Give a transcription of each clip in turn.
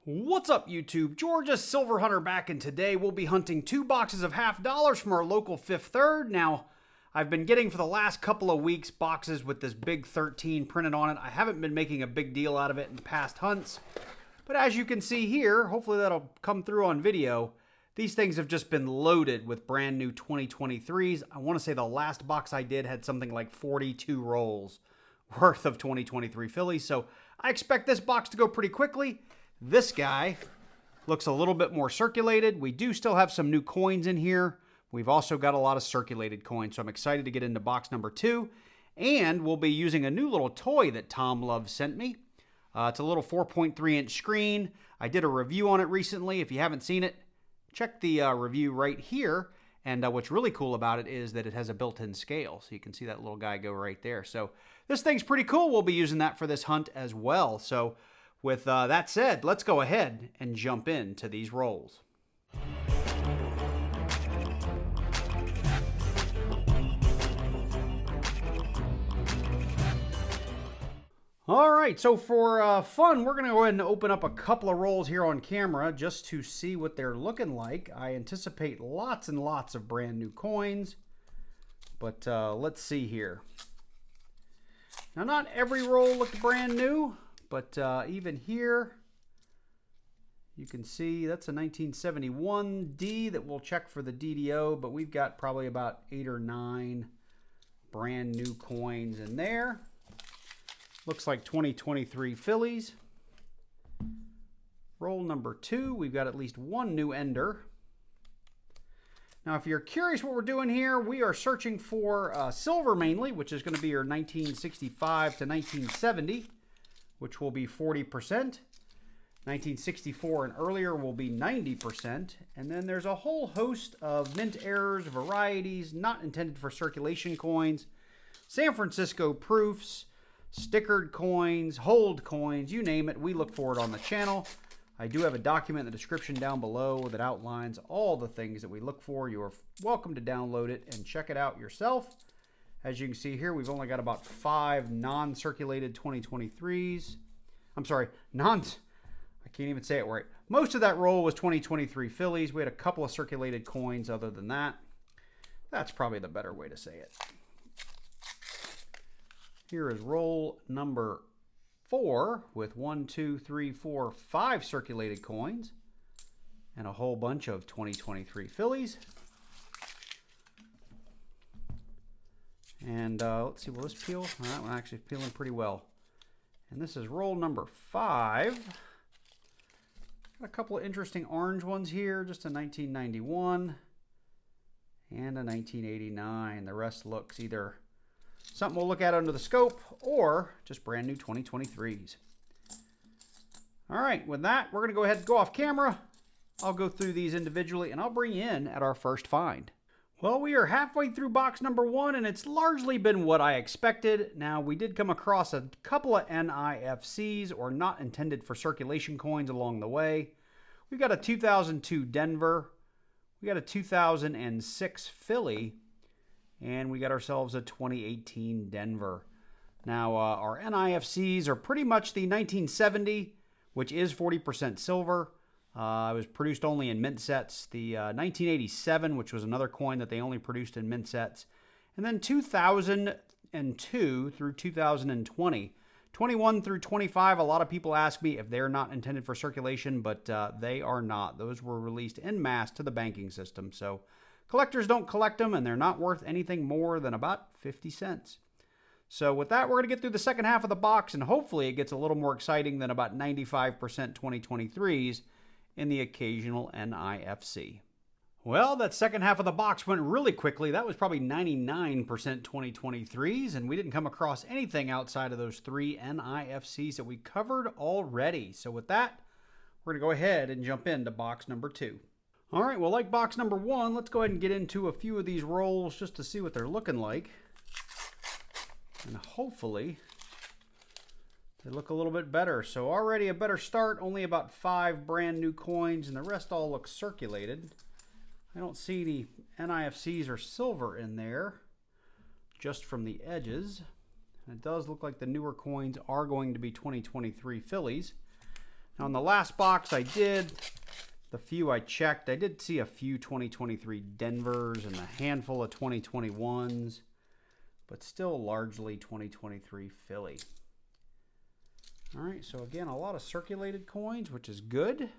What's up, YouTube? Georgia Silver Hunter back, and today we'll be hunting 2 boxes of $50 from our local Fifth Third. Now, I've been getting for the last couple of weeks boxes with this big 13 printed on it. I haven't been making a big deal out of it in past hunts, but as you can see here, hopefully that'll come through on video, these things have just been loaded with brand new 2023s. I want to say the last box I did had something like 42 rolls worth of 2023 fillies, so I expect this box to go pretty quickly. This guy looks a little bit more circulated. We do still have some new coins in here. We've also got a lot of circulated coins, so I'm excited to get into box number 2. And we'll be using a new little toy that Tom Love sent me. It's a little 4.3-inch screen. I did a review on it recently. If you haven't seen it, check the review right here. And what's really cool about it is that it has a built-in scale, so you can see that little guy go right there. So this thing's pretty cool. We'll be using that for this hunt as well. So with that said, let's go ahead and jump into these rolls. All right, so for fun, we're going to go ahead and open up a couple of rolls here on camera just to see what they're looking like. I anticipate lots and lots of brand new coins, but let's see here. Now, not every roll looked brand new. But even here, you can see that's a 1971 D that we'll check for the DDO, but we've got probably about 8 or 9 brand new coins in there. Looks like 2023 fillies. Roll number 2, we've got at least 1 new ender. Now, if you're curious what we're doing here, we are searching for silver mainly, which is going to be your 1965 to 1970. Which will be 40%. 1964 and earlier will be 90%. And then there's a whole host of mint errors, varieties, not intended for circulation coins, San Francisco proofs, stickered coins, hold coins, you name it. We look for it on the channel. I do have a document in the description down below that outlines all the things that we look for. You are welcome to download it and check it out yourself. As you can see here, we've only got about 5 non-circulated 2023s. I'm sorry, I can't even say it right. Most of that roll was 2023 fillies. We had a couple of circulated coins other than that. That's probably the better way to say it. Here is roll number 4 with 1, 2, 3, 4, 5 circulated coins and a whole bunch of 2023 fillies. And let's see, will this peel? That one actually is peeling pretty well. And this is roll number 5. Got a couple of interesting orange ones here, just a 1991 and a 1989. The rest looks either something we'll look at under the scope or just brand new 2023s. All right, with that, we're going to go ahead and go off camera. I'll go through these individually and I'll bring you in at our first find. Well, we are halfway through box number 1, and it's largely been what I expected. Now, we did come across a couple of NIFCs, or not intended for circulation coins, along the way. We've got a 2002 Denver, we got a 2006 Philly, and we got ourselves a 2018 Denver. Now, our NIFCs are pretty much the 1970, which is 40% silver. It was produced only in mint sets. The 1987, which was another coin that they only produced in mint sets. And then 2002 through 2020. 21 through 25, a lot of people ask me if they're not intended for circulation, but they are not. Those were released en masse to the banking system. So collectors don't collect them, and they're not worth anything more than about 50 cents. So with that, we're going to get through the second half of the box, and hopefully it gets a little more exciting than about 95% 2023s. In the occasional NIFC. Well, that second half of the box went really quickly. That was probably 99% 2023s, and we didn't come across anything outside of those 3 NIFCs that we covered already. So with that, we're going to go ahead and jump into box number 2. All right, well, like box number 1, let's go ahead and get into a few of these rolls just to see what they're looking like. And hopefully they look a little bit better. So already a better start, only about 5 brand new coins, and the rest all look circulated. I don't see any NIFCs or silver in there, just from the edges. And it does look like the newer coins are going to be 2023 fillies. Now, in the last box the few I checked, I did see a few 2023 Denvers and a handful of 2021s, but still largely 2023 Philly. All right, so again, a lot of circulated coins, which is good.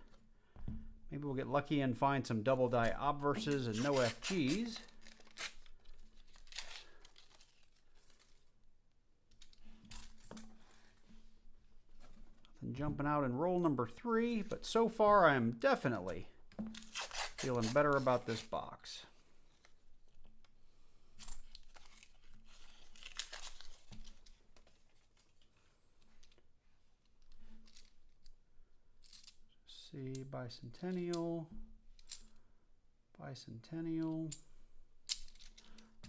Maybe we'll get lucky and find some double die obverses and no FGs. Nothing jumping out in roll number 3, but so far I'm definitely feeling better about this box. See, bicentennial, bicentennial,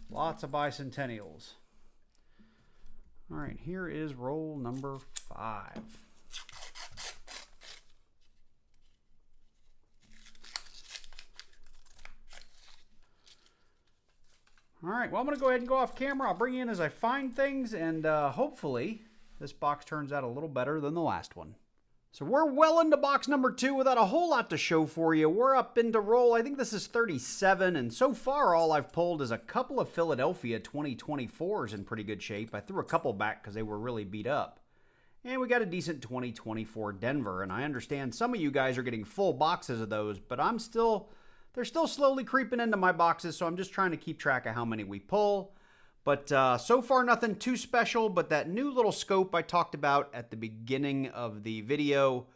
lots of bicentennials. All right, here is roll number 5. All right, well, I'm going to go ahead and go off camera. I'll bring you in as I find things, and hopefully this box turns out a little better than the last one. So we're well into box number 2 without a whole lot to show for you. We're up into roll, I think this is 37, and so far all I've pulled is a couple of Philadelphia 2024s in pretty good shape. I threw a couple back because they were really beat up. And we got a decent 2024 Denver, and I understand some of you guys are getting full boxes of those, but they're still slowly creeping into my boxes, so I'm just trying to keep track of how many we pull. But so far, nothing too special, but that new little scope I talked about at the beginning of the video,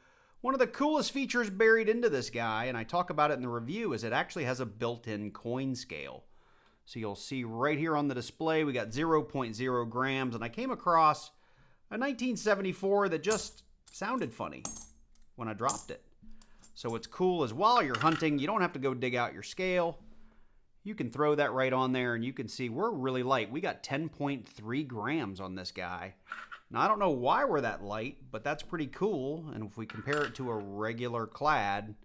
one of the coolest features buried into this guy, and I talk about it in the review, is it actually has a built-in coin scale. So you'll see right here on the display, we got 0.0 grams, and I came across a 1974 that just sounded funny when I dropped it. So what's cool is while you're hunting, you don't have to go dig out your scale. You can throw that right on there and you can see we're really light. We got 10.3 grams on this guy. Now, I don't know why we're that light, but that's pretty cool. And if we compare it to a regular clad,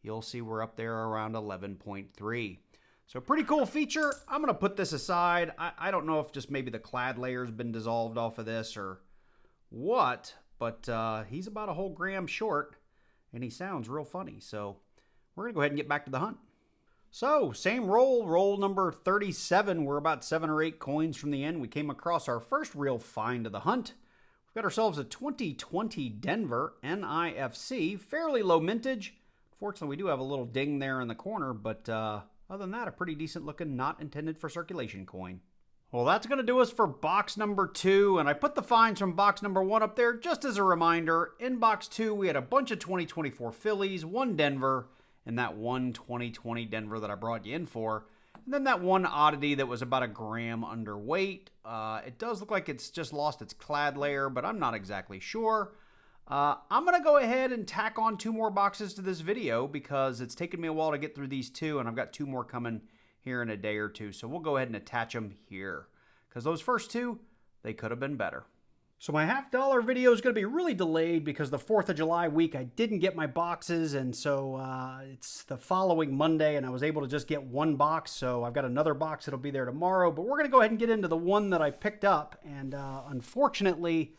you'll see we're up there around 11.3. So pretty cool feature. I'm going to put this aside. I don't know if just maybe the clad layer's been dissolved off of this or what, but he's about a whole gram short and he sounds real funny. So we're going to go ahead and get back to the hunt. So, same roll number 37. We're about 7 or 8 coins from the end. We came across our first real find of the hunt. We've got ourselves a 2020 Denver NIFC, fairly low mintage. Unfortunately, we do have a little ding there in the corner, but other than that, a pretty decent looking, not intended for circulation coin. Well, that's going to do us for box number 2, and I put the finds from box number 1 up there just as a reminder. In box 2, we had a bunch of 2024 Phillies, 1 Denver, and that one 2020 Denver that I brought you in for. And then that one oddity that was about a gram underweight. It does look like it's just lost its clad layer, but I'm not exactly sure. I'm going to go ahead and tack on 2 more boxes to this video because it's taken me a while to get through these 2, and I've got 2 more coming here in a day or 2. So we'll go ahead and attach them here because those first 2, they could have been better. So my $50 video is going to be really delayed because the 4th of July week I didn't get my boxes, and so it's the following Monday and I was able to just get 1 box, so I've got another box that'll be there tomorrow, but we're going to go ahead and get into the one that I picked up, and unfortunately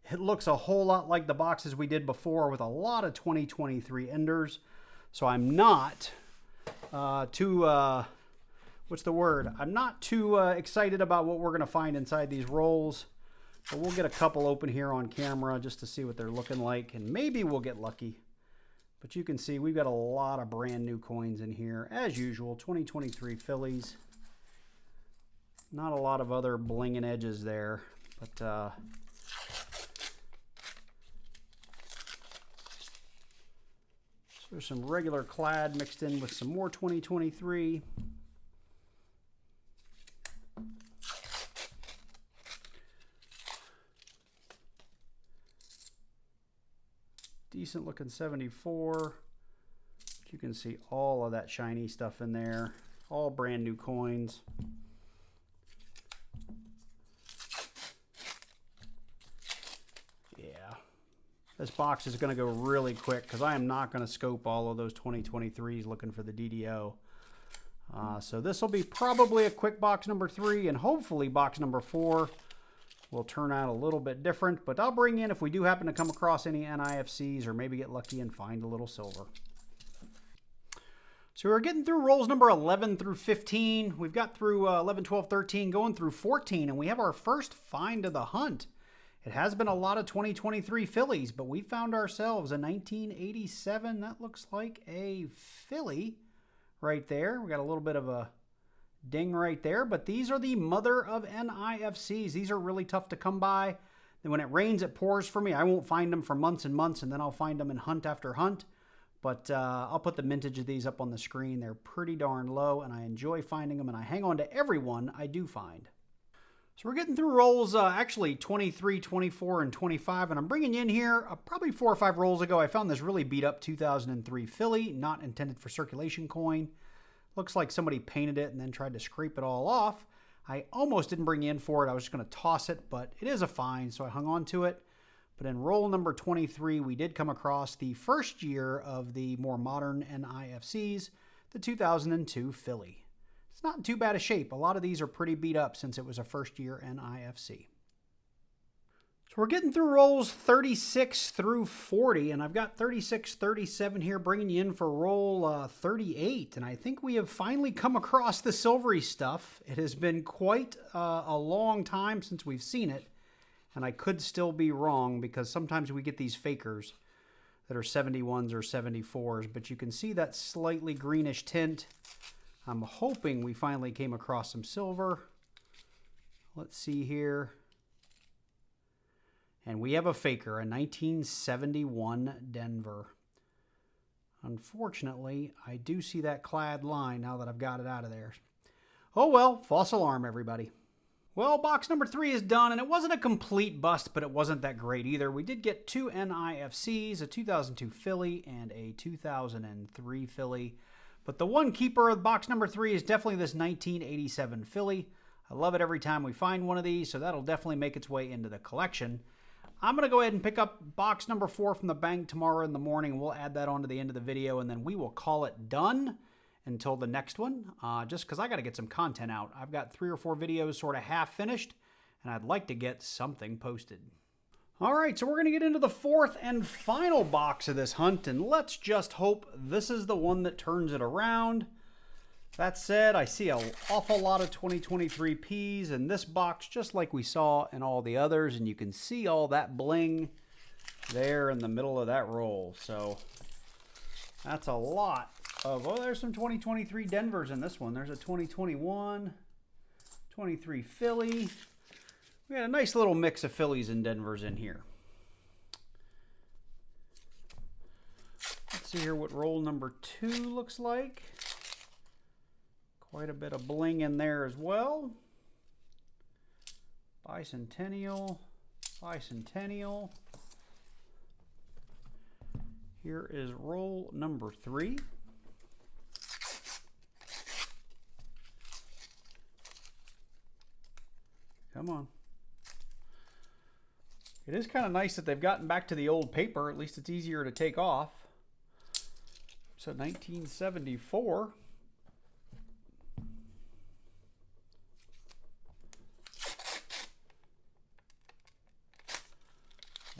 it looks a whole lot like the boxes we did before with a lot of 2023 enders, so I'm not I'm not too excited about what we're going to find inside these rolls. But we'll get a couple open here on camera just to see what they're looking like, and maybe we'll get lucky. But you can see we've got a lot of brand new coins in here, as usual, 2023 Phillies. Not a lot of other blinging edges there, but so there's some regular clad mixed in with some more 2023. Decent looking 74. You can see all of that shiny stuff in there. All brand new coins. Yeah. This box is going to go really quick because I am not going to scope all of those 2023s looking for the DDO. So this will be probably a quick box number 3 and hopefully box number 4 will turn out a little bit different, but I'll bring in if we do happen to come across any NIFCs or maybe get lucky and find a little silver. So we're getting through rolls number 11 through 15. We've got through 11, 12, 13, going through 14, and we have our first find of the hunt. It has been a lot of 2023 fillies, but we found ourselves a 1987. That looks like a filly right there. We got a little bit of a ding right there, but these are the mother of NIFCs. These are really tough to come by. And when it rains, it pours for me. I won't find them for months and months, and then I'll find them in hunt after hunt. But I'll put the mintage of these up on the screen. They're pretty darn low, and I enjoy finding them, and I hang on to every one I do find. So we're getting through rolls, actually 23, 24, and 25, and I'm bringing you in here probably 4 or 5 rolls ago. I found this really beat up 2003 filly, not intended for circulation coin. Looks like somebody painted it and then tried to scrape it all off. I almost didn't bring you in for it. I was just going to toss it, but it is a find, so I hung on to it. But in roll number 23, we did come across the first year of the more modern NIFCs, the 2002 filly. It's not in too bad a shape. A lot of these are pretty beat up since it was a first year NIFC. So we're getting through rolls 36 through 40, and I've got 36, 37 here, bringing you in for roll 38. And I think we have finally come across the silvery stuff. It has been quite a long time since we've seen it. And I could still be wrong because sometimes we get these fakers that are 71s or 74s, but you can see that slightly greenish tint. I'm hoping we finally came across some silver. Let's see here. And we have a faker, a 1971 Denver. Unfortunately, I do see that clad line now that I've got it out of there. Oh well, false alarm, everybody. Well, box number 3 is done, and it wasn't a complete bust, but it wasn't that great either. We did get 2 NIFCs, a 2002 filly and a 2003 filly. But the one keeper of box number 3 is definitely this 1987 filly. I love it every time we find one of these, so that'll definitely make its way into the collection. I'm going to go ahead and pick up box number 4 from the bank tomorrow in the morning. We'll add that on to the end of the video, and then we will call it done until the next one, just because I got to get some content out. I've got 3 or 4 videos sort of half finished, and I'd like to get something posted. All right, so we're going to get into the 4th and final box of this hunt, and let's just hope this is the one that turns it around. That said, I see an awful lot of 2023 Ps in this box, just like we saw in all the others, and you can see all that bling there in the middle of that roll. So that's a lot. Oh, there's some 2023 Denvers in this one. There's a 2021, 23 filly. We got a nice little mix of fillies and Denvers in here. Let's see here what roll number 2 looks like. Quite a bit of bling in there as well. Bicentennial, bicentennial. Here is roll number 3. Come on. It is kind of nice that they've gotten back to the old paper. At least it's easier to take off. So 1974.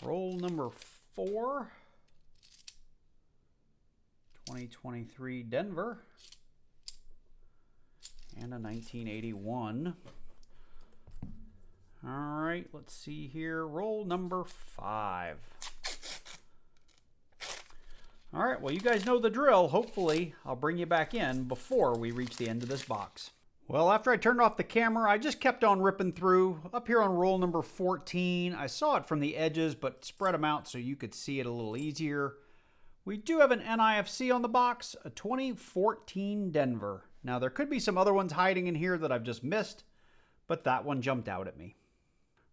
Roll number 4. 2023 Denver. And a 1981. All right, let's see here. Roll number 5. All right, well, you guys know the drill. Hopefully, I'll bring you back in before we reach the end of this box. Well, after I turned off the camera, I just kept on ripping through. Up here on roll number 14, I saw it from the edges, but spread them out so you could see it a little easier. We do have an NIFC on the box, a 2014 Denver. Now, there could be some other ones hiding in here that I've just missed, but that one jumped out at me.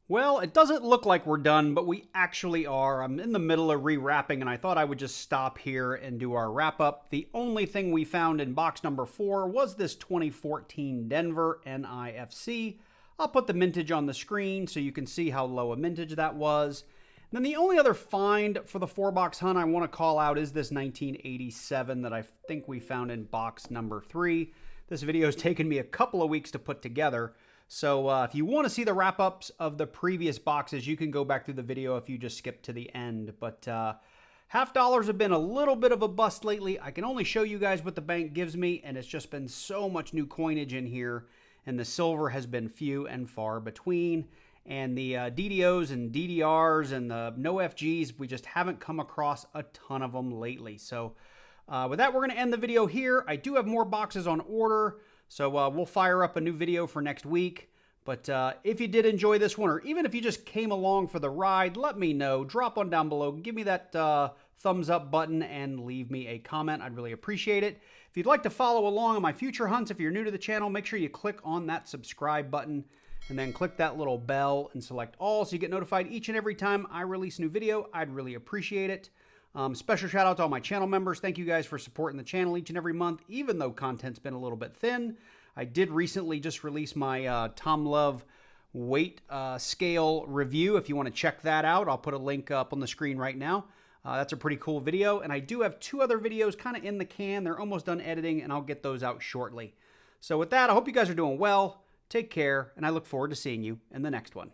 Well, it doesn't look like we're done, but we actually are. I'm in the middle of rewrapping, and I thought I would just stop here and do our wrap-up. The only thing we found in box number 4 was this 2014 Denver NIFC. I'll put the mintage on the screen so you can see how low a mintage that was. And then the only other find for the 4-box hunt I want to call out is this 1987 that I think we found in box number 3. This video has taken me a couple of weeks to put together, So if you want to see the wrap-ups of the previous boxes, you can go back through the video if you just skip to the end. But half dollars have been a little bit of a bust lately. I can only show you guys what the bank gives me, and it's just been so much new coinage in here, and the silver has been few and far between. And the DDOs and DDRs and the no FGs, we just haven't come across a ton of them lately. So with that, we're going to end the video here. I do have more boxes on order, so we'll fire up a new video for next week. But if you did enjoy this one, or even if you just came along for the ride, let me know. Drop one down below. Give me that thumbs up button and leave me a comment. I'd really appreciate it. If you'd like to follow along on my future hunts, if you're new to the channel, make sure you click on that subscribe button and then click that little bell and select all so you get notified each and every time I release a new video. I'd really appreciate it. Special shout out to all my channel members. Thank you guys for supporting the channel each and every month, even though content's been a little bit thin. I did recently just release my Tom Love weight scale review. If you want to check that out, I'll put a link up on the screen right now. That's a pretty cool video. And I do have 2 other videos kind of in the can. They're almost done editing, and I'll get those out shortly. So with that, I hope you guys are doing well. Take care, and I look forward to seeing you in the next one.